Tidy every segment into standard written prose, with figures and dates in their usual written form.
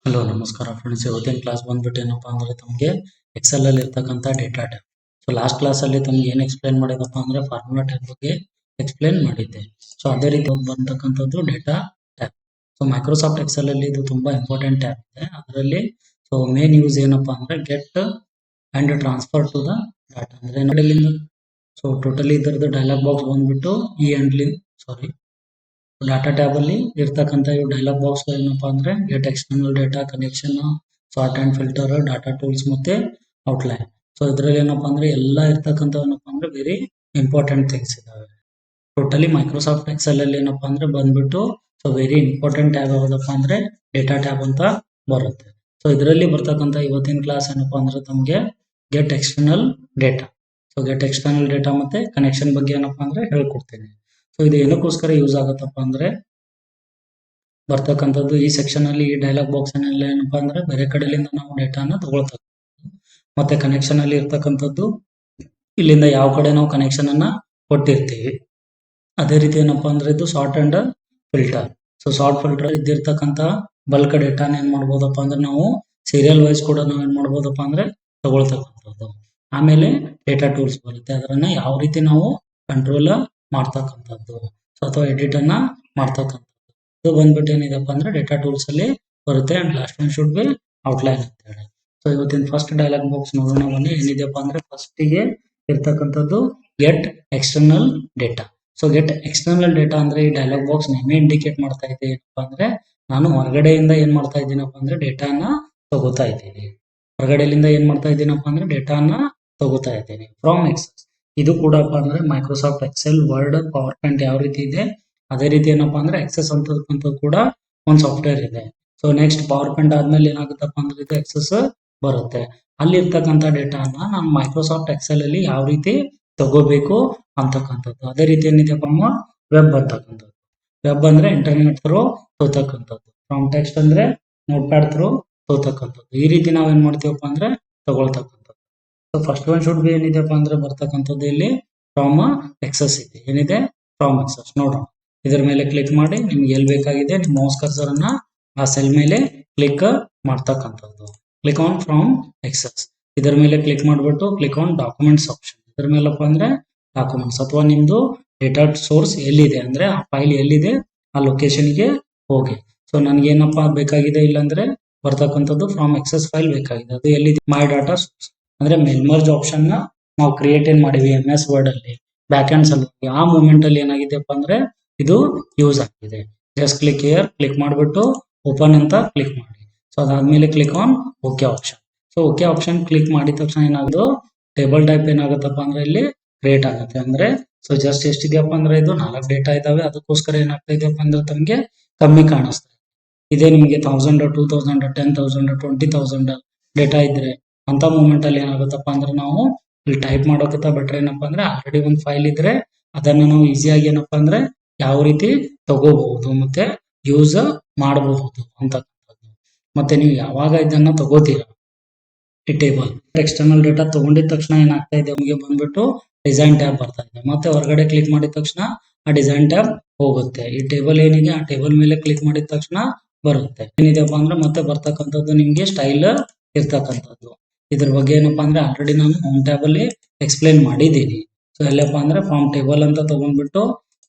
Hello ನಮಸ್ಕಾರ friends, ಇವತ್ತಿನ class ಬಂದ್ಬಿಟ್ಟು ಏನಪ್ಪಾ ಅಂದ್ರೆ ತಮಗೆ ಎಕ್ಸೆಲ್ ಅಲ್ಲಿ ಇರ್ತಕ್ಕಂಥ data tab. So last class ಅಲ್ಲಿ ತಮ್ಗೆ ಏನು ಎಕ್ಸ್ಪ್ಲೈನ್ ಮಾಡಿದಪ್ಪ ಅಂದ್ರೆ ಫಾರ್ಮುಲಾ ಟ್ಯಾಬ್ ಬಗ್ಗೆ ಎಕ್ಸ್ಪ್ಲೈನ್ ಮಾಡಿದ್ದೆ. ಸೊ ಅದೇ ರೀತಿ ಬಂದತಕ್ಕಂಥದ್ದು data tab. So Microsoft Excel ಅಲ್ಲಿ ಇದು ತುಂಬಾ ಇಂಪಾರ್ಟೆಂಟ್ ಟ್ಯಾಬ್ ಇದೆ. ಅದರಲ್ಲಿ ಸೊ ಮೇನ್ ಯೂಸ್ ಏನಪ್ಪಾ ಅಂದ್ರೆ get and transfer to the data ಅಂದ್ರೆ ನೋಡಲಿಂದ. ಸೊ ಟೋಟಲಿ ಇದರದ್ದು ಡೈಲಾಗ್ ಬಾಕ್ಸ್ ಬಂದ್ಬಿಟ್ಟು ಈ ಅಂಡ್ಲಿ ಸಾರಿ ಡಾಟಾ ಟ್ಯಾಬ್ ಅಲ್ಲಿ ಇರ್ತಕ್ಕಂಥ ಇವು ಡೈಲಾಗ್ ಬಾಕ್ಸ್ ಏನಪ್ಪಾ ಅಂದ್ರೆ get external data, connection, sort and filter, data tools ಮತ್ತೆ ಔಟ್ಲೈನ್. ಸೊ ಇದ್ರಲ್ಲಿ ಏನಪ್ಪಾ ಅಂದ್ರೆ ಎಲ್ಲ ಇರ್ತಕ್ಕಂಥ ಏನಪ್ಪಾ ಅಂದ್ರೆ ವೆರಿ ಇಂಪಾರ್ಟೆಂಟ್ ಥಿಂಗ್ಸ್ ಇದಾವೆ. ಟೋಟಲಿ ಮೈಕ್ರೋಸಾಫ್ಟ್ ಎಕ್ಸೆಲ್ ಅಲ್ಲಿ ಏನಪ್ಪಾ ಅಂದ್ರೆ ಬಂದ್ಬಿಟ್ಟು ಸೊ ವೆರಿ ಇಂಪಾರ್ಟೆಂಟ್ ಟ್ಯಾಬ್ ಯಾವುದಪ್ಪ ಅಂದ್ರೆ ಡೇಟಾ ಟ್ಯಾಬ್ ಅಂತ ಬರುತ್ತೆ. ಸೊ ಇದರಲ್ಲಿ ಬರ್ತಕ್ಕಂಥ ಇವತ್ತಿನ ಕ್ಲಾಸ್ ಏನಪ್ಪಾ ಅಂದ್ರೆ ತಮಗೆ get external data. So get external data ಮತ್ತೆ ಕನೆಕ್ಷನ್ ಬಗ್ಗೆ ಏನಪ್ಪಾ ಅಂದ್ರೆ ಹೇಳ್ಕೊಡ್ತೀನಿ. ಸೊ ಇದು ಏನಕ್ಕೋಸ್ಕರ ಯೂಸ್ ಆಗುತ್ತಪ್ಪ ಅಂದ್ರೆ ಬರ್ತಕ್ಕಂಥದ್ದು ಈ ಸೆಕ್ಷನ್ ಅಲ್ಲಿ ಈ ಡೈಲಾಗ್ ಬಾಕ್ಸ್ ನಲ್ಲಿ ಏನಪ್ಪಾ ಅಂದ್ರೆ ಬೇರೆ ಕಡೆಯಿಂದ ನಾವು ಡೇಟಾನ ತಗೊಳ್ತಕ್ಕಂಥದ್ದು, ಮತ್ತೆ ಕನೆಕ್ಷನ್ ಅಲ್ಲಿ ಇರ್ತಕ್ಕಂಥದ್ದು ಇಲ್ಲಿಂದ ಯಾವ ಕಡೆ ನಾವು ಕನೆಕ್ಷನ್ ಅನ್ನ ಕೊಟ್ಟಿರ್ತೀವಿ. ಅದೇ ರೀತಿ ಏನಪ್ಪಾ ಅಂದ್ರೆ ಇದು sort and filter. So sort filter ಇದ್ದಿರ್ತಕ್ಕಂಥ ಬಲ್ಕ್ ಡೇಟಾನ ಏನ್ ಮಾಡ್ಬೋದಪ್ಪ ಅಂದ್ರೆ ನಾವು ಸೀರಿಯಲ್ ವೈಸ್ ಕೂಡ ನಾವ್ ಏನ್ ಮಾಡ್ಬೋದಪ್ಪ ಅಂದ್ರೆ ತಗೊಳ್ತಕ್ಕಂಥದ್ದು. ಆಮೇಲೆ ಡೇಟಾ ಟೂಲ್ಸ್ ಬರುತ್ತೆ, ಅದರನ್ನ ಯಾವ ರೀತಿ ನಾವು ಕಂಟ್ರೋಲ್ ಮಾಡ್ತಕ್ಕಂಥದ್ದು ಅಥವಾ ಎಡಿಟ್ ಅನ್ನ ಮಾಡ್ತಕ್ಕಂಥದ್ದು. ಇದು ಬಂದ್ಬಿಟ್ಟು ಏನಿದೆಪ್ಪ ಅಂದ್ರೆ ಡೇಟಾ ಟೂಲ್ಸ್ ಅಲ್ಲಿ ಬರುತ್ತೆ. And last one should B outline ಅಂತ ಹೇಳಿ. ಸೊ ಇವತ್ತಿನ ಫಸ್ಟ್ ಡೈಲಾಗ್ ಬಾಕ್ಸ್ ನೋಡೋಣ ಬನ್ನಿ. ಏನಿದೆಪ್ಪ ಅಂದ್ರೆ ಫಸ್ಟ್ ಗೆ ಇರ್ತಕ್ಕಂಥದ್ದು get external data. So get external data ಅಂದ್ರೆ ಈ ಡೈಲಾಗ್ ಬಾಕ್ಸ್ ನೇಮೇ ಇಂಡಿಕೇಟ್ ಮಾಡ್ತಾ ಇದೆ ಏನಪ್ಪಾ ಅಂದ್ರೆ ನಾನು ಹೊರಗಡೆಯಿಂದ ಏನ್ ಮಾಡ್ತಾ ಇದ್ದೀನಪ್ಪ ಅಂದ್ರೆ ಡೇಟಾನ ತಗೋತಾ ಇದ್ದೀನಿ. ಹೊರಗಡೆಯಿಂದ ಏನ್ ಮಾಡ್ತಾ ಇದ್ದೀನಪ್ಪ ಅಂದ್ರೆ ಡೇಟಾನ ತಗೋತಾ ಇದ್ದೀನಿ ಫ್ರಮ್ ಎಕ್ಸೆಸ್. ಇದು ಕೂಡಪ್ಪ ಅಂದ್ರೆ Microsoft Excel, Word, PowerPoint ಯಾವ ರೀತಿ ಇದೆ ಅದೇ ರೀತಿ ಏನಪ್ಪಾ ಅಂದ್ರೆ ಎಕ್ಸೆಸ್ ಅಂತಕ್ಕಂಥದ್ದು ಕೂಡ ಒಂದು ಸಾಫ್ಟ್ವೇರ್ ಇದೆ. ಸೊ ನೆಕ್ಸ್ಟ್ ಪವರ್ ಪಾಯಿಂಟ್ ಆದ್ಮೇಲೆ ಏನಾಗುತ್ತಪ್ಪ ಅಂದ್ರೆ ಇದು ಎಕ್ಸೆಸ್ ಬರುತ್ತೆ. ಅಲ್ಲಿ ಇರ್ತಕ್ಕಂಥ ಡೇಟಾನ ನಾನು ಮೈಕ್ರೋಸಾಫ್ಟ್ ಎಕ್ಸೆಲ್ ಅಲ್ಲಿ ಯಾವ ರೀತಿ ತಗೋಬೇಕು ಅಂತಕ್ಕಂಥದ್ದು. ಅದೇ ರೀತಿ ಏನಿದೆಪ್ಪ ವೆಬ್ ಅಂತಕ್ಕಂಥದ್ದು. ವೆಬ್ ಅಂದ್ರೆ ಇಂಟರ್ನೆಟ್ ಥ್ರೂ ತಗೋತಕ್ಕಂಥದ್ದು. ಫ್ರಮ್ ಟೆಕ್ಸ್ಟ್ ಅಂದ್ರೆ ನೋಟ್ ಪ್ಯಾಡ್ ಥ್ರೂ ತಗೋತಕ್ಕಂಥದ್ದು. ಈ ರೀತಿ ನಾವ್ ಏನ್ ಮಾಡ್ತೀವಪ್ಪ ಅಂದ್ರೆ ತಗೊಳ್ತಕ್ಕಂಥದ್ದು. So first one should be ಏನಿದೆಪ್ಪ ಅಂದ್ರೆ ಬರ್ತಕ್ಕಂಥದ್ದು ಇಲ್ಲಿ ಫ್ರಮ್ ಎಕ್ಸೆಸ್ ಇದೆ. ಏನಿದೆ ಫ್ರಮ್ ಎಕ್ಸೆಸ್ ನೋಡೋಣ. ಇದರ ಮೇಲೆ ಕ್ಲಿಕ್ ಮಾಡಿ ನಿಮ್ಗೆ ಎಲ್ಲಿ ಬೇಕಾಗಿದೆ ನಿಮ್ಮ ಮೌಸ್ ಕರ್ಸರ್ ಅನ್ನ ಆ ಸೆಲ್ ಮೇಲೆ ಕ್ಲಿಕ್ ಮಾಡ್ತಕ್ಕಂಥದ್ದು. Click on from access. ಇದರ ಮೇಲೆ ಕ್ಲಿಕ್ ಮಾಡ್ಬಿಟ್ಟು ಕ್ಲಿಕ್ ಆನ್ ಡಾಕ್ಯುಮೆಂಟ್ಸ್ ಆಪ್ಷನ್. ಇದರ ಮೇಲಪ್ಪ ಅಂದ್ರೆ ಡಾಕ್ಯುಮೆಂಟ್ಸ್ ಅಥವಾ ನಿಮ್ದು ಡೇಟಾ ಸೋರ್ಸ್ ಎಲ್ಲಿದೆ ಅಂದ್ರೆ ಆ ಫೈಲ್ ಎಲ್ಲಿದೆ ಆ ಲೊಕೇಶನ್ ಗೆ ಹೋಗಿ. ಸೊ ನನ್ಗೆ ಏನಪ್ಪಾ ಬೇಕಾಗಿದೆ ಇಲ್ಲಾಂದ್ರೆ ಬರ್ತಕ್ಕಂಥದ್ದು ಫ್ರಮ್ ಎಕ್ಸೆಸ್ ಫೈಲ್ ಬೇಕಾಗಿದೆ. ಅದು ಎಲ್ಲಿದೆ ಮೈ ಡಾಟಾ ಸೋರ್ಸ್ ಅಂದ್ರೆ ಮೆಲ್ಮರ್ಜ್ ಆಪ್ಷನ್ ನ ನಾವು ಕ್ರಿಯೇಟ್ ಏನ್ ಮಾಡಿವಿ MS ವರ್ಡ್ ಅಲ್ಲಿ ಬ್ಯಾಕ್ ಹ್ಯಾಂಡ್ ಸಲುವಾಗಿ. ಆ ಮೂಮೆಂಟ್ ಅಲ್ಲಿ ಏನಾಗಿದೆಪ್ಪ ಅಂದ್ರೆ ಇದು ಯೂಸ್ ಆಗಿದೆ. ಜಸ್ಟ್ ಕ್ಲಿಕ್ ಹಿಯರ್, ಕ್ಲಿಕ್ ಮಾಡಿಬಿಟ್ಟು ಓಪನ್ ಅಂತ ಕ್ಲಿಕ್ ಮಾಡಿ. ಸೊ ಅದಾದ್ಮೇಲೆ click on okay option. So okay option click ಮಾಡಿದ ತಕ್ಷಣ ಏನಾಗೋದು ಟೇಬಲ್ ಟೈಪ್ ಏನಾಗುತ್ತಪ್ಪ ಅಂದ್ರೆ ಇಲ್ಲಿ ಕ್ರಿಯೇಟ್ ಆಗುತ್ತೆ. ಅಂದ್ರೆ ಸೊ ಜಸ್ಟ್ ಎಷ್ಟಿದೆಯಪ್ಪ ಅಂದ್ರೆ ಇದು 4 ಡೇಟಾ ಇದಾವೆ. ಅದಕ್ಕೋಸ್ಕರ ಏನಾಗ್ತಾ ಇದೆಯಪ್ಪ ಅಂದ್ರೆ ತಮಗೆ ಕಮ್ಮಿ ಕಾಣಿಸ್ತಾ ಇದೆ. ಇದೇ ನಿಮಗೆ 1000, 2000, 10,000, 20,000 ಡೇಟಾ ಇದ್ರೆ ಅಂತ ಮೂಮೆಂಟ್ ಅಲ್ಲಿ ಏನಾಗುತ್ತಪ್ಪ ಅಂದ್ರೆ ನಾವು ಇಲ್ಲಿ ಟೈಪ್ ಮಾಡೋಕ್ಕಿಂತ ಬೆಟರ್ ಏನಪ್ಪಾ ಅಂದ್ರೆ ಆಲ್ರೆಡಿ ಒಂದು ಫೈಲ್ ಇದ್ರೆ ಅದನ್ನ ನಾವು ಈಸಿಯಾಗಿ ಏನಪ್ಪಾ ಅಂದ್ರೆ ಯಾವ ರೀತಿ ತಗೋಬಹುದು ಮತ್ತೆ ಯೂಸ್ ಮಾಡಬಹುದು ಅಂತಕ್ಕಂಥದ್ದು. ಮತ್ತೆ ನೀವು ಯಾವಾಗ ಇದನ್ನ ತಗೋತೀರಾ ಈ ಟೇಬಲ್ ಎಕ್ಸ್ಟರ್ನಲ್ ಡೇಟಾ ತಗೊಂಡಿದ ತಕ್ಷಣ ಏನಾಗ್ತಾ ಇದೆ ನಮಗೆ ಬಂದ್ಬಿಟ್ಟು ಡಿಸೈನ್ ಟ್ಯಾಬ್ ಬರ್ತಾ ಇದೆ. ಮತ್ತೆ ಹೊರಗಡೆ ಕ್ಲಿಕ್ ಮಾಡಿದ ತಕ್ಷಣ ಆ ಡಿಸೈನ್ ಟ್ಯಾಬ್ ಹೋಗುತ್ತೆ. ಈ ಟೇಬಲ್ ಏನಿದೆ ಆ ಟೇಬಲ್ ಮೇಲೆ ಕ್ಲಿಕ್ ಮಾಡಿದ ತಕ್ಷಣ ಬರುತ್ತೆ. ಏನಿದೆಪ್ಪ ಅಂದ್ರೆ ಮತ್ತೆ ಬರ್ತಕ್ಕಂಥದ್ದು ನಿಮ್ಗೆ ಸ್ಟೈಲ್ ಇರ್ತಕ್ಕಂಥದ್ದು. ಇದ್ರ ಬಗ್ಗೆ ಏನಪ್ಪಾ ಅಂದ್ರೆ ಆಲ್ರೆಡಿ ನಾನು ಹೋಮ್ ಟ್ಯಾಬ್ ಅಲ್ಲಿ ಎಕ್ಸ್ಪ್ಲೈನ್ ಮಾಡಿದ್ದೀನಿ. ಸೊ ಎಲ್ಲಪ್ಪ ಅಂದ್ರೆ ಫಾರ್ಮ್ ಟೇಬಲ್ ಅಂತ ತಗೊಂಡ್ಬಿಟ್ಟು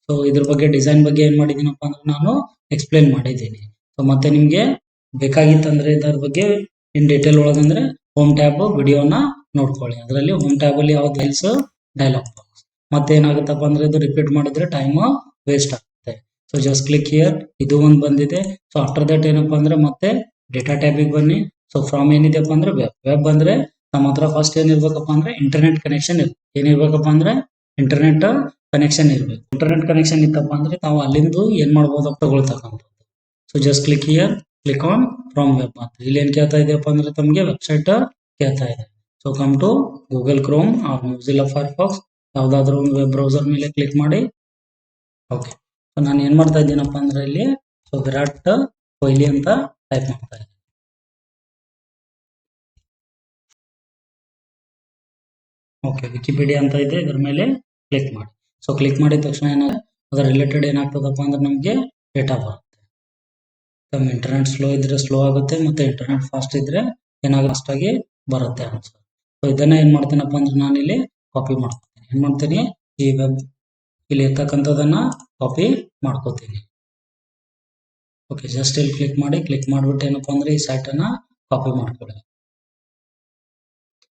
ಸೊ ಇದ್ರ ಬಗ್ಗೆ ಡಿಸೈನ್ ಬಗ್ಗೆ ಏನ್ ಮಾಡಿದೀನಪ್ಪ ಅಂದ್ರೆ ನಾನು ಎಕ್ಸ್ಪ್ಲೈನ್ ಮಾಡಿದ್ದೀನಿ. ಸೊ ಮತ್ತೆ ನಿಮ್ಗೆ ಬೇಕಾಗಿತ್ತಂದ್ರೆ ಇದರ ಬಗ್ಗೆ ಇನ್ ಡೀಟೇಲ್ ಒಳಗಂದ್ರೆ ಹೋಮ್ ಟ್ಯಾಬ್ ವಿಡಿಯೋನ ನೋಡ್ಕೊಳ್ಳಿ. ಅದರಲ್ಲಿ ಹೋಮ್ ಟ್ಯಾಬ್ ಅಲ್ಲಿ ಯಾವ್ದು ಎಲ್ಸ್ ಡೈಲಾಗ್ ಬಾಕ್ಸ್. ಮತ್ತೆ ಏನಾಗುತ್ತಪ್ಪ ಅಂದ್ರೆ ಇದು ರಿಪೀಟ್ ಮಾಡಿದ್ರೆ ಟೈಮ್ ವೇಸ್ಟ್ ಆಗುತ್ತೆ. ಸೊ ಜಸ್ಟ್ ಕ್ಲಿಕ್ ಹಿಯರ್, ಇದು ಒಂದು ಬಂದಿದೆ. ಸೊ ಆಫ್ಟರ್ ದಟ್ ಏನಪ್ಪಾ ಅಂದ್ರೆ ಮತ್ತೆ ಡೇಟಾ ಟ್ಯಾಬಿಗೆ ಬನ್ನಿ. ಸೊ ಫ್ರಾಮ್ ಏನಿದೆಪ್ಪ ಅಂದ್ರೆ ವೆಬ್. ವೆಬ್ ಅಂದ್ರೆ ನಮ್ಮ ಹತ್ರ ಫಸ್ಟ್ ಏನಿರ್ಬೇಕಪ್ಪ ಅಂದ್ರೆ ಇಂಟರ್ನೆಟ್ ಕನೆಕ್ಷನ್ ಇರ್ಬೇಕು. ಏನಿರ್ಬೇಕಪ್ಪ ಅಂದ್ರೆ ಇಂಟರ್ನೆಟ್ ಕನೆಕ್ಷನ್ ಇರ್ಬೇಕು. ಇಂಟರ್ನೆಟ್ ಕನೆಕ್ಷನ್ ಇತ್ತಪ್ಪ ಅಂದ್ರೆ ತಾವು ಅಲ್ಲಿಂದ ಏನ್ ಮಾಡ್ಬೋದಪ್ಪ ತಗೊಳ್ತಕ್ಕಂಥದ್ದು. So just click here, click on from web ಅಂತ. ಇಲ್ಲಿ ಏನ್ ಕೇಳ್ತಾ ಇದೆಯಪ್ಪ ಅಂದ್ರೆ ತಮಗೆ ವೆಬ್ಸೈಟ್ ಕೇಳ್ತಾ ಇದೆ. So come to Google Chrome or Mozilla Firefox ಯಾವ್ದಾದ್ರು ಒಂದು ವೆಬ್ ಬ್ರೌಸರ್ ಮೇಲೆ ಕ್ಲಿಕ್ ಮಾಡಿ. ಓಕೆ, ಸೊ ನಾನು ಏನ್ ಮಾಡ್ತಾ ಇದ್ದೀನಪ್ಪ ಅಂದ್ರೆ ಇಲ್ಲಿ ಸೊ ವಿರಾಟ್ ಕೊಹ್ಲಿ ಅಂತ ಟೈಪ್ ಮಾಡ್ತಾ ಇದ್ದೀನಿ. ಓಕೆ, ವಿಕಿಪೀಡಿಯಾ ಅಂತ ಇದೆ, ಇದ್ರ ಮೇಲೆ ಕ್ಲಿಕ್ ಮಾಡಿ. ಸೊ ಕ್ಲಿಕ್ ಮಾಡಿದ ತಕ್ಷಣ ಅದರ ರಿಲೇಟೆಡ್ ಏನಾಗ್ತದಪ್ಪ ಅಂದ್ರೆ ನಮಗೆ ಡೇಟಾ ಬರುತ್ತೆ. ತಮ್ಮ ಇಂಟರ್ನೆಟ್ ಸ್ಲೋ ಇದ್ರೆ ಸ್ಲೋ ಆಗುತ್ತೆ, ಮತ್ತೆ ಇಂಟರ್ನೆಟ್ ಫಾಸ್ಟ್ ಇದ್ರೆ ಏನಾಗುತ್ತೆ ಫಾಸ್ಟ್ ಆಗಿ ಬರುತ್ತೆ ಆನ್ಸರ್. ಸೊ ಇದನ್ನ ಏನ್ ಮಾಡ್ತೀನಪ್ಪ ಅಂದ್ರೆ ನಾನು ಇಲ್ಲಿ ಕಾಪಿ ಮಾಡ್ಕೊತೀನಿ. ಏನ್ ಮಾಡ್ತೀನಿ, ಈ ವೆಬ್ ಇಲ್ಲಿ ಇರ್ತಕ್ಕಂಥದನ್ನ ಕಾಪಿ ಮಾಡ್ಕೋತೀನಿ. ಓಕೆ, ಜಸ್ಟ್ ಇಲ್ಲಿ ಕ್ಲಿಕ್ ಮಾಡಿಬಿಟ್ಟು ಏನಪ್ಪಾ ಅಂದ್ರೆ ಈ ಸೈಟ್ ಅನ್ನ ಕಾಪಿ ಮಾಡ್ಕೊಳ್ಳಿ.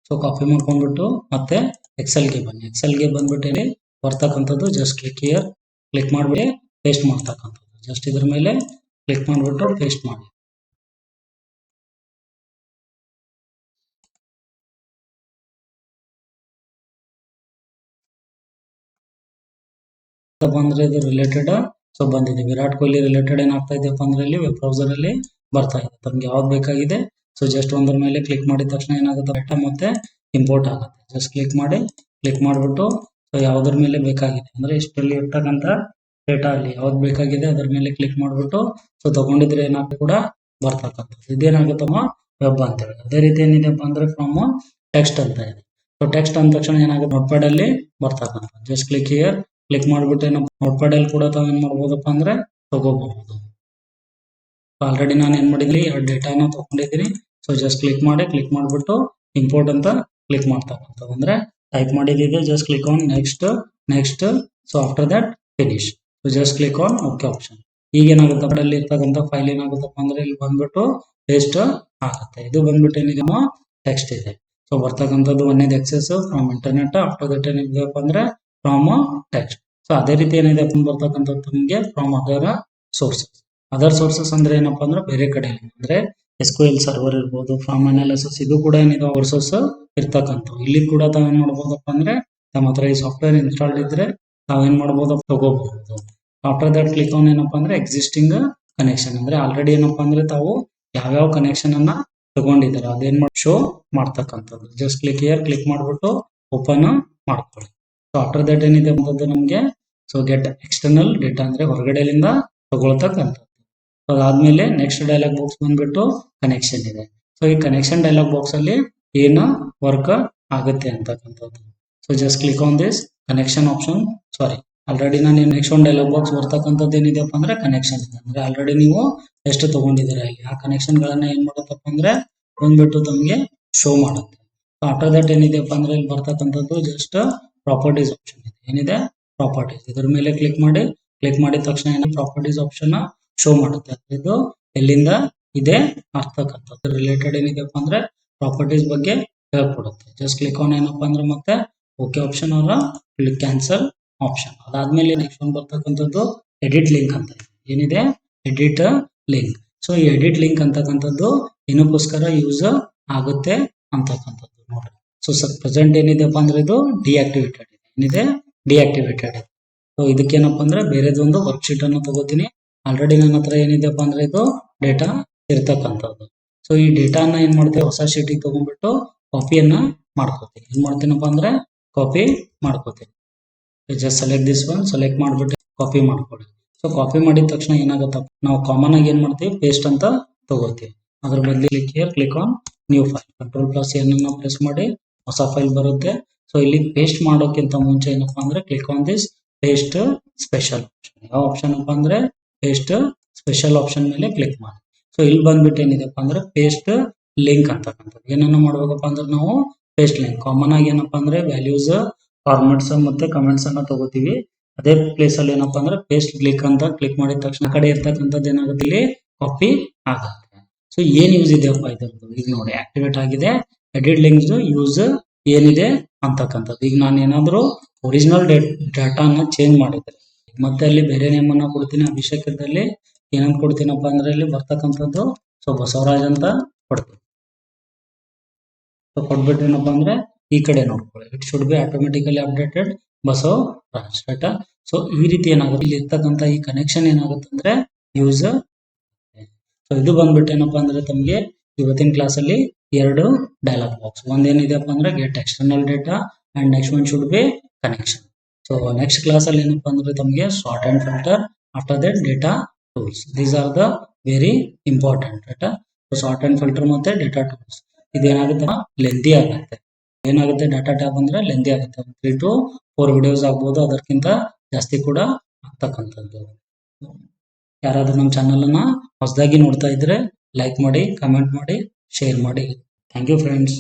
ಸೊ ಕಾಪಿ ಮಾಡ್ಕೊಂಡ್ಬಿಟ್ಟು ಮತ್ತೆ ಎಕ್ಸೆಲ್ಗೆ ಬನ್ನಿ. ಎಕ್ಸೆಲ್ಗೆ ಬಂದ್ಬಿಟ್ಟು ಇಲ್ಲಿ ಬರ್ತಕ್ಕಂಥದ್ದು ಜಸ್ಟ್ ಕ್ಲಿಕ್ ಮಾಡಿಬಿಟ್ಟು ಪೇಸ್ಟ್ ಮಾಡ್ತಕ್ಕಂಥದ್ದು. ಜಸ್ಟ್ ಇದ್ರ ಮೇಲೆ ಕ್ಲಿಕ್ ಮಾಡಿಬಿಟ್ಟು ಪೇಸ್ಟ್ ಮಾಡಿ. ಅಂದ್ರೆ ಇದು ರಿಲೇಟೆಡ್ ಸೊ ಬಂದಿದೆ. ವಿರಾಟ್ ಕೊಹ್ಲಿ ರಿಲೇಟೆಡ್ ಏನಾಗ್ತಾ ಇದೆಯಪ್ಪ ಅಂದ್ರೆ ಇಲ್ಲಿ ವೆಬ್ ಬ್ರೌಸರ್ ಅಲ್ಲಿ ಬರ್ತಾ ಇದೆ. ತಮ್ಗೆ ಯಾವ್ದು ಬೇಕಾಗಿದೆ ಸೊ ಜಸ್ಟ್ ಒಂದ್ರ ಮೇಲೆ ಕ್ಲಿಕ್ ಮಾಡಿದ ತಕ್ಷಣ ಏನಾಗುತ್ತೆ, ಡೇಟಾ ಮತ್ತೆ ಇಂಪೋರ್ಟ್ ಆಗುತ್ತೆ. ಜಸ್ಟ್ ಕ್ಲಿಕ್ ಮಾಡಿಬಿಟ್ಟು ಸೊ ಯಾವ್ದ್ರ ಮೇಲೆ ಬೇಕಾಗಿದೆ ಅಂದ್ರೆ ಇಷ್ಟರಲ್ಲಿ ಇರ್ತಕ್ಕಂಥ ಡೇಟಾ ಅಲ್ಲಿ ಯಾವ್ದು ಬೇಕಾಗಿದೆ ಅದ್ರ ಮೇಲೆ ಕ್ಲಿಕ್ ಮಾಡಿಬಿಟ್ಟು ಸೊ ತಗೊಂಡಿದ್ರೆ ಏನಾಗುತ್ತೆ ಕೂಡ ಬರ್ತಕ್ಕಂಥದ್ದು. ಇದೇನಾಗುತ್ತಮ್ಮ ವೆಬ್ ಅಂತೇಳಿ. ಅದೇ ರೀತಿ ಏನಿದೆಪ್ಪ ಅಂದ್ರೆ ಫ್ರಮ್ ಟೆಕ್ಸ್ಟ್ ಅಂತ ಇದೆ. ಸೊ ಟೆಕ್ಸ್ಟ್ ಅಂದ ತಕ್ಷಣ ಏನಾಗುತ್ತೆ, ನೋಟ್ಪ್ಯಾಡ್ ಅಲ್ಲಿ ಬರ್ತಕ್ಕಂಥ. ಜಸ್ಟ್ ಕ್ಲಿಕ್ ಮಾಡಿಬಿಟ್ಟು ಏನಪ್ಪ ನೋಟ್ಪ್ಯಾಡ್ ಅಲ್ಲಿ ಕೂಡ ತಾವೇನ್ ಮಾಡ್ಬೋದಪ್ಪ ಅಂದ್ರೆ ತಗೋಬಹುದು. ಆಲ್ರೆಡಿ ನಾನು ಏನ್ ಮಾಡಿದ್ರಿ ಡೇಟಾನ ತಗೊಂಡಿದ್ದೀನಿ. ಸೊ ಜಸ್ಟ್ ಕ್ಲಿಕ್ ಮಾಡಿಬಿಟ್ಟು ಇಂಪೋರ್ಟ್ ಅಂತ ಕ್ಲಿಕ್ ಮಾಡ್ತಕ್ಕಂಥದ್ದು. ಅಂದ್ರೆ ಟೈಪ್ ಮಾಡಿದ್ದೆ, just click on next. So after that finish. So just click on okay option. ಈಗ ಏನಾಗುತ್ತೆ, ಅಲ್ಲಿ ಇರ್ತಕ್ಕಂಥ ಫೈಲ್ ಏನಾಗುತ್ತಪ್ಪ ಅಂದ್ರೆ ಇಲ್ಲಿ ಬಂದ್ಬಿಟ್ಟು ಪೇಸ್ಟ್ ಆಗುತ್ತೆ. ಇದು ಬಂದ್ಬಿಟ್ಟು ಏನಿದೆ ಟೆಕ್ಸ್ಟ್ ಇದೆ. ಸೊ ಬರ್ತಕ್ಕಂಥದ್ದು ಒಂದೇದು access from internet. After that ಏನಿದೆಪ್ಪ ಅಂದ್ರೆ ಫ್ರಮ್ ಟೆಕ್ಸ್ಟ್. ಸೊ ಅದೇ ರೀತಿ ಏನಿದೆ ಬರ್ತಕ್ಕಂಥದ್ದು ನಿಮಗೆ ಫ್ರಮ್ ಅದರ್ ಸೋರ್ಸಸ್ ಅಂದ್ರೆ ಏನಪ್ಪಾ ಅಂದ್ರೆ ಬೇರೆ ಕಡೆ ಅಂದ್ರೆ SQL ಸರ್ವರ್ ಇರ್ಬೋದು, ಫಾರ್ಮ್ ಅನಾಲಿಸಿಸ್, ಇದು ಕೂಡ ಏನಿದೆ ಸೋರ್ಸಸ್ ಇರ್ತಕ್ಕಂಥವು. ಇಲ್ಲಿ ಕೂಡ ತಾವೇನ್ ಮಾಡ್ಬೋದಪ್ಪ ಅಂದ್ರೆ ತಮ್ಮ ಹತ್ರ ಈ ಸಾಫ್ಟ್ವೇರ್ ಇನ್ಸ್ಟಾಲ್ಡ್ ಇದ್ರೆ ತಾವೇನ್ ಮಾಡ್ಬೋದು, ತಗೋಬಹುದು. ಆಫ್ಟರ್ ದಟ್ ಕ್ಲಿಕ್ ಆನ್ ಏನಪ್ಪಾ ಅಂದ್ರೆ ಎಕ್ಸಿಸ್ಟಿಂಗ್ ಕನೆಕ್ಷನ್. ಅಂದ್ರೆ ಆಲ್ರೆಡಿ ಏನಪ್ಪಾ ಅಂದ್ರೆ ತಾವು ಯಾವ್ಯಾವ ಕನೆಕ್ಷನ್ ಅನ್ನ ತಗೊಂಡಿದ್ದಾರೆ ಅದೇನ್ ಶೋ ಮಾಡ್ತಕ್ಕಂಥದ್ದು. ಜಸ್ಟ್ ಕ್ಲಿಕ್ ಮಾಡ್ಬಿಟ್ಟು ಓಪನ್ ಮಾಡ್ಕೊಳ್ಳಿ. ಸೊ ಆಫ್ಟರ್ ದಟ್ ಏನಿದೆ ಅಂತದ್ದು ನಮ್ಗೆ ಸೊ ಗೆಟ್ ಎಕ್ಸ್ಟರ್ನಲ್ ಡೇಟಾ ಅಂದ್ರೆ ಹೊರಗಡೆಯಿಂದ ತಗೊಳ್ತಕ್ಕಂಥದ್ದು. ಅದಾದ್ಮೇಲೆ ನೆಕ್ಸ್ಟ್ ಡೈಲಾಗ್ ಬಾಕ್ಸ್ ಬಂದ್ಬಿಟ್ಟು ಕನೆಕ್ಷನ್ ಇದೆ. ಸೊ ಈ ಕನೆಕ್ಷನ್ ಡೈಲಾಗ್ ಬಾಕ್ಸ್ ಅಲ್ಲಿ ಏನು ವರ್ಕ್ ಆಗುತ್ತೆ ಅಂತಕ್ಕಂಥದ್ದು. So just click on this connection option. Sorry, already ನಾನು ನೆಕ್ಸ್ಟ್ ಒಂದು ಡೈಲಾಗ್ ಬಾಕ್ಸ್ ಬರ್ತಕ್ಕಂಥದ್ದು ಏನಿದೆಪ್ಪ ಅಂದ್ರೆ ಕನೆಕ್ಷನ್ ಇದೆ. ಅಂದ್ರೆ ಆಲ್ರೆಡಿ ನೀವು ಎಷ್ಟು ತಗೊಂಡಿದ್ದೀರಾ ಇಲ್ಲಿ ಆ ಕನೆಕ್ಷನ್ ಗಳನ್ನ ಏನ್ ಮಾಡುತ್ತಪ್ಪ ಅಂದ್ರೆ ಬಂದ್ಬಿಟ್ಟು ತಮಗೆ ಶೋ ಮಾಡುತ್ತೆ. ಆಫ್ಟರ್ ದಟ್ ಏನಿದೆಪ್ಪ ಅಂದ್ರೆ ಇಲ್ಲಿ ಬರ್ತಕ್ಕಂಥದ್ದು ಜಸ್ಟ್ ಪ್ರಾಪರ್ಟೀಸ್ ಆಪ್ಷನ್ ಇದೆ. ಏನಿದೆ ಪ್ರಾಪರ್ಟೀಸ್, ಇದ್ರ ಮೇಲೆ ಕ್ಲಿಕ್ ಮಾಡಿದ ತಕ್ಷಣ ಏನು ಪ್ರಾಪರ್ಟೀಸ್ ಆಪ್ಷನ್ ಶೋ ಮಾಡುತ್ತೆ. ಇದು ಎಲ್ಲಿಂದ ಇದೆ ಆಗ್ತಕ್ಕಂಥದ್ದು ರಿಲೇಟೆಡ್ ಏನಿದೆಪ್ಪ ಅಂದ್ರೆ ಪ್ರಾಪರ್ಟೀಸ್ ಬಗ್ಗೆ ಹೇಳ್ಕೊಡುತ್ತೆ. ಜಸ್ಟ್ ಕ್ಲಿಕ್ ಆನ್ ಏನಪ್ಪಾ ಅಂದ್ರೆ ಮತ್ತೆ ಓಕೆ ಆಪ್ಷನ್ ಅವರ ಕ್ಲಿಕ್ ಕ್ಯಾನ್ಸಲ್ ಆಪ್ಷನ್. ಅದಾದ್ಮೇಲೆ ನೆಕ್ಸ್ಟ್ ಒಂದು ಬರ್ತಕ್ಕಂಥದ್ದು ಎಡಿಟ್ ಲಿಂಕ್ ಅಂತ ಏನಿದೆ, ಎಡಿಟ್ ಲಿಂಕ್. ಸೊ ಈ ಎಡಿಟ್ ಲಿಂಕ್ ಅಂತಕ್ಕಂಥದ್ದು ಏನಕ್ಕೋಸ್ಕರ ಯೂಸ್ ಆಗುತ್ತೆ ಅಂತಕ್ಕಂಥದ್ದು ನೋಡ್ರಿ. ಸೊ ಪ್ರೆಸೆಂಟ್ ಏನಿದೆಪ್ಪ ಅಂದ್ರೆ ಇದು ಡಿಆಕ್ಟಿವೇಟೆಡ್ ಇದೆ. ಏನಿದೆ ಡಿಆಕ್ಟಿವೇಟೆಡ್ ಇದೆ. ಸೊ ಇದಕ್ಕೇನಪ್ಪ ಅಂದ್ರೆ ಬೇರೆದೊಂದು ವರ್ಕ್ ಶೀಟ್ ಅನ್ನು ತಗೋತೀನಿ. ಆಲ್ರೆಡಿ ನನ್ನ ಹತ್ರ ಏನಿದೆಪ್ಪ ಅಂದ್ರೆ ಇದು ಡೇಟಾ ಇರ್ತಕ್ಕಂಥದ್ದು. ಸೊ ಈ ಡೇಟಾನ ಏನ್ ಮಾಡ್ತೇವೆ, ಹೊಸ ಶೀಟಿಗೆ ತಗೊಂಡ್ಬಿಟ್ಟು ಕಾಪಿಯನ್ನ ಮಾಡ್ಕೋತೀನಿ. ಏನ್ ಮಾಡ್ತೀನಪ್ಪ ಅಂದ್ರೆ ಕಾಪಿ ಮಾಡ್ಕೋತೀನಿ. Just select this one, select ಮಾಡ್ಬಿಟ್ಟು ಕಾಪಿ ಮಾಡ್ಕೊಳ್ಳಿ. ಸೊ ಕಾಪಿ ಮಾಡಿದ ತಕ್ಷಣ ಏನಾಗುತ್ತಪ್ಪ, ನಾವು ಕಾಮನ್ ಆಗಿ ಏನ್ ಮಾಡ್ತೀವಿ ಪೇಸ್ಟ್ ಅಂತ ತಗೋತೀವಿ. ಅದ್ರ ಬದಲಿ click on new file, Ctrl+N press ಮಾಡಿ ಹೊಸ ಫೈಲ್ ಬರುತ್ತೆ. ಸೊ ಇಲ್ಲಿ ಪೇಸ್ಟ್ ಮಾಡೋಕ್ಕಿಂತ ಮುಂಚೆ ಏನಪ್ಪಾ ಅಂದ್ರೆ click on this paste special option. ಯಾವ ಆಪ್ಷನ್ ಅಪ್ಪ ಅಂದ್ರೆ ಪೇಸ್ಟ್ ಸ್ಪೆಷಲ್ ಆಪ್ಷನ್ ಮೇಲೆ ಕ್ಲಿಕ್ ಮಾಡಿ. ಸೊ ಇಲ್ಲಿ ಬಂದ್ಬಿಟ್ಟು ಏನಿದೆಪ್ಪ ಅಂದ್ರೆ ಪೇಸ್ಟ್ ಲಿಂಕ್ ಅಂತಕ್ಕಂಥದ್ದು. ಏನನ್ನ ಮಾಡ್ಬೇಕಪ್ಪ ಅಂದ್ರೆ ನಾವು ಪೇಸ್ಟ್ ಲಿಂಕ್ ಕಾಮನ್ ಆಗಿ ಏನಪ್ಪಾ ಅಂದ್ರೆ ವ್ಯಾಲ್ಯೂಸ್, ಫಾರ್ಮೆಟ್ಸ್ ಮತ್ತೆ ಕಮೆಂಟ್ಸ್ ಅನ್ನ ತಗೋತೀವಿ. ಅದೇ ಪ್ಲೇಸ್ ಅಲ್ಲಿ ಏನಪ್ಪಾ ಅಂದ್ರೆ ಪೇಸ್ಟ್ ಲಿಂಕ್ ಅಂತ ಕ್ಲಿಕ್ ಮಾಡಿದ ತಕ್ಷಣ ಆ ಕಡೆ ಇರ್ತಕ್ಕಂಥದ್ದು ಏನಾಗುತ್ತೆ, ಇಲ್ಲಿ ಕಾಪಿ ಆಗುತ್ತೆ. ಸೊ ಏನ್ ಯೂಸ್ ಇದೆಯಪ್ಪ ಇದ್ರದ್ದು, ಈಗ ನೋಡಿ ಆಕ್ಟಿವೇಟ್ ಆಗಿದೆ. ಎಡಿಟ್ ಲಿಂಕ್ಸ್ ಯೂಸ್ ಏನಿದೆ ಅಂತಕ್ಕಂಥದ್ದು. ಈಗ ನಾನು ಏನಾದ್ರು ಒರಿಜಿನಲ್ ಡೇಟಾನ ಚೇಂಜ್ ಮಾಡಿದ್ರೆ ಮತ್ತೆ ಅಲ್ಲಿ ಬೇರೆ ನೇಮ್ ಅನ್ನ ಕೊಡ್ತೀನಿ. ಅಭಿಷೇಕ್ ಇದ್ದಲ್ಲಿ ಏನಂತ ಕೊಡ್ತೀನಪ್ಪ ಅಂದ್ರೆ ಇಲ್ಲಿ ಬರ್ತಕ್ಕಂಥದ್ದು ಸೊ ಬಸವರಾಜ್ ಅಂತ ಕೊಡ್ತೀನಿ. ಸೊ ಕೊಟ್ಬಿಟ್ಟು ಏನಪ್ಪಾ ಅಂದ್ರೆ ಈ ಕಡೆ ನೋಡ್ಕೊಳ್ಳಿ, it should be automatically updated Basavaraj data. So ಈ ರೀತಿ ಏನಾಗುತ್ತೆ, ಇಲ್ಲಿ ಇರ್ತಕ್ಕಂಥ ಈ ಕನೆಕ್ಷನ್ ಏನಾಗುತ್ತೆ ಅಂದ್ರೆ ಯೂಸ್. ಸೊ ಇದು ಬಂದ್ಬಿಟ್ಟು ಏನಪ್ಪಾ ಅಂದ್ರೆ ತಮಗೆ ಇವತ್ತಿನ ಕ್ಲಾಸ್ ಅಲ್ಲಿ ಎರಡು ಡೈಲಾಗ್ ಬಾಕ್ಸ್, ಒಂದೇನಿದೆಪ್ಪ ಅಂದ್ರೆ get external data and next one should B connection. So next class ಅಲ್ಲಿ ಏನಪ್ಪಾ ಅಂದ್ರೆ ತಮಗೆ sort and filter, after that data tools. These are the very important data. So sort and filter ಮತ್ತೆ data tools ಇದೇನಾಗುತ್ತೆ lengthy ಆಗುತ್ತೆ. ಏನಾಗುತ್ತೆ data tab ಅಂದ್ರೆ lengthy ಆಗುತ್ತೆ. 3 to 4 videos ಆಗ್ಬೋದು, ಅದಕ್ಕಿಂತ ಜಾಸ್ತಿ ಕೂಡ ಆಗ್ತಕ್ಕಂಥದ್ದು. ಯಾರಾದ್ರೂ ನಮ್ಮ ಚಾನಲ್ ಅನ್ನ ಹೊಸದಾಗಿ ನೋಡ್ತಾ ಇದ್ರೆ ಲೈಕ್ ಮಾಡಿ, ಕಮೆಂಟ್ ಮಾಡಿ, ಶೇರ್ ಮಾಡಿ. Thank you friends.